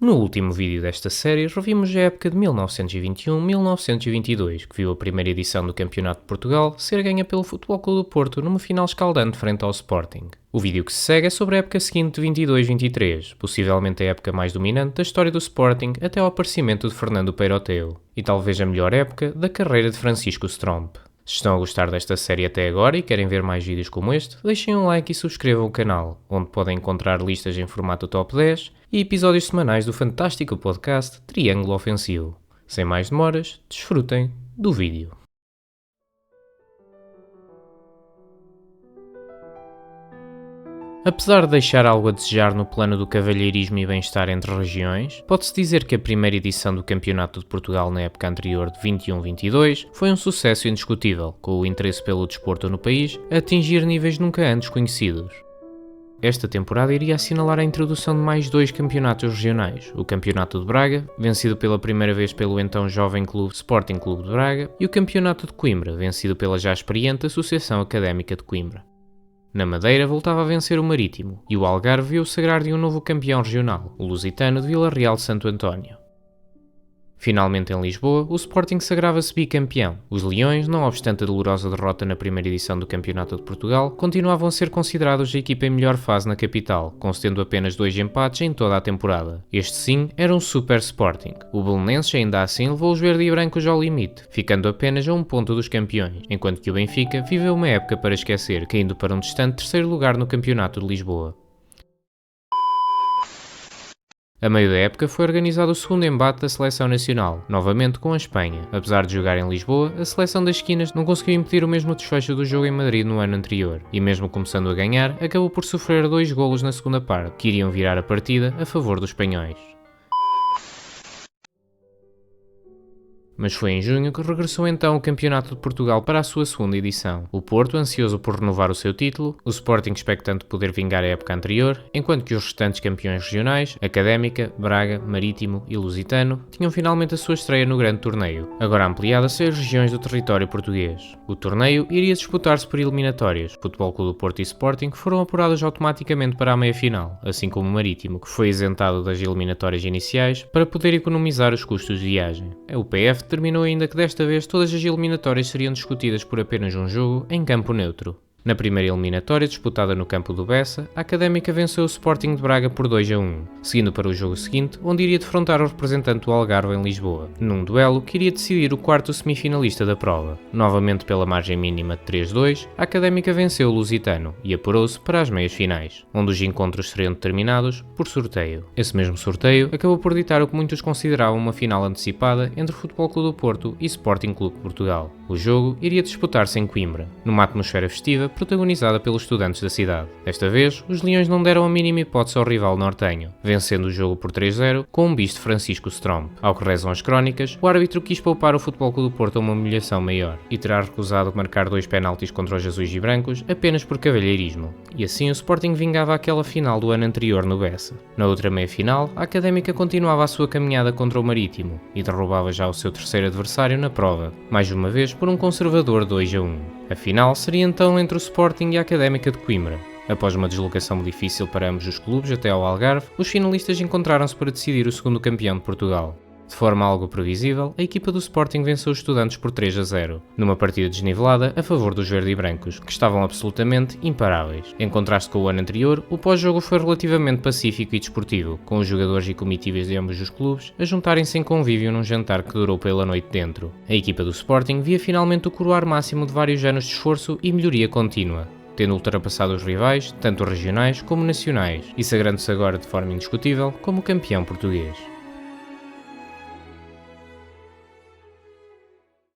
No último vídeo desta série, revimos a época de 1921-1922, que viu a primeira edição do Campeonato de Portugal ser ganha pelo Futebol Clube do Porto numa final escaldante frente ao Sporting. O vídeo que se segue é sobre a época seguinte de 22-23, possivelmente a época mais dominante da história do Sporting até ao aparecimento de Fernando Peiroteu, e talvez a melhor época da carreira de Francisco Stromp. Se estão a gostar desta série até agora e querem ver mais vídeos como este, deixem um like e subscrevam o canal, onde podem encontrar listas em formato top 10 e episódios semanais do fantástico podcast Triângulo Ofensivo. Sem mais demoras, desfrutem do vídeo. Apesar de deixar algo a desejar no plano do cavalheirismo e bem-estar entre regiões, pode-se dizer que a primeira edição do Campeonato de Portugal na época anterior de 21-22 foi um sucesso indiscutível, com o interesse pelo desporto no país a atingir níveis nunca antes conhecidos. Esta temporada iria assinalar a introdução de mais dois campeonatos regionais, o Campeonato de Braga, vencido pela primeira vez pelo então jovem clube Sporting Clube de Braga, e o Campeonato de Coimbra, vencido pela já experiente Associação Académica de Coimbra. Na Madeira voltava a vencer o Marítimo, e o Algarve viu sagrar de um novo campeão regional, o Lusitano de Vila Real de Santo António. Finalmente em Lisboa, o Sporting sagrava-se bicampeão. Os Leões, não obstante a dolorosa derrota na primeira edição do Campeonato de Portugal, continuavam a ser considerados a equipa em melhor fase na capital, concedendo apenas 2 empates em toda a temporada. Este sim era um super Sporting. O belenenses ainda assim levou os verde e brancos ao limite, ficando apenas a 1 ponto dos campeões, enquanto que o Benfica viveu uma época para esquecer, caindo para um distante terceiro lugar no Campeonato de Lisboa. A meio da época foi organizado o segundo embate da Seleção Nacional, novamente com a Espanha. Apesar de jogar em Lisboa, a Seleção das Esquinas não conseguiu impedir o mesmo desfecho do jogo em Madrid no ano anterior, e mesmo começando a ganhar, acabou por sofrer 2 golos na segunda parte, que iriam virar a partida a favor dos espanhóis. Mas foi em junho que regressou então o Campeonato de Portugal para a sua segunda edição. O Porto, ansioso por renovar o seu título, o Sporting expectante de poder vingar a época anterior, enquanto que os restantes campeões regionais, Académica, Braga, Marítimo e Lusitano, tinham finalmente a sua estreia no grande torneio, agora ampliado a 6 regiões do território português. O torneio iria disputar-se por eliminatórias. Futebol Clube do Porto e Sporting foram apurados automaticamente para a meia-final, assim como o Marítimo, que foi isentado das eliminatórias iniciais para poder economizar os custos de viagem. O PF determinou ainda que desta vez todas as eliminatórias seriam discutidas por apenas um jogo em campo neutro. Na primeira eliminatória, disputada no campo do Bessa, a Académica venceu o Sporting de Braga por 2-1, seguindo para o jogo seguinte, onde iria defrontar o representante do Algarve em Lisboa, num duelo que iria decidir o quarto semifinalista da prova. Novamente pela margem mínima de 3-2, a Académica venceu o Lusitano e apurou-se para as meias finais, onde os encontros seriam determinados por sorteio. Esse mesmo sorteio acabou por ditar o que muitos consideravam uma final antecipada entre o Futebol Clube do Porto e Sporting Clube de Portugal. O jogo iria disputar-se em Coimbra, numa atmosfera festiva protagonizada pelos estudantes da cidade. Desta vez, os Leões não deram a mínima hipótese ao rival nortenho, vencendo o jogo por 3-0 com um bis de Francisco Stromp. Ao que rezam as crónicas, o árbitro quis poupar o Futebol Clube do Porto a uma humilhação maior e terá recusado marcar 2 penaltis contra os azuis e brancos apenas por cavalheirismo. E assim o Sporting vingava aquela final do ano anterior no Bessa. Na outra meia-final, a Académica continuava a sua caminhada contra o Marítimo e derrubava já o seu terceiro adversário na prova, mais uma vez por um conservador 2-1. A final seria então entre o Sporting e a Académica de Coimbra. Após uma deslocação difícil para ambos os clubes até ao Algarve, os finalistas encontraram-se para decidir o segundo campeão de Portugal. De forma algo previsível, a equipa do Sporting venceu os estudantes por 3-0, numa partida desnivelada a favor dos verde e brancos, que estavam absolutamente imparáveis. Em contraste com o ano anterior, o pós-jogo foi relativamente pacífico e desportivo, com os jogadores e comitivas de ambos os clubes a juntarem-se em convívio num jantar que durou pela noite dentro. A equipa do Sporting via finalmente o coroar máximo de vários anos de esforço e melhoria contínua, tendo ultrapassado os rivais, tanto regionais como nacionais, e sagrando-se agora de forma indiscutível como campeão português.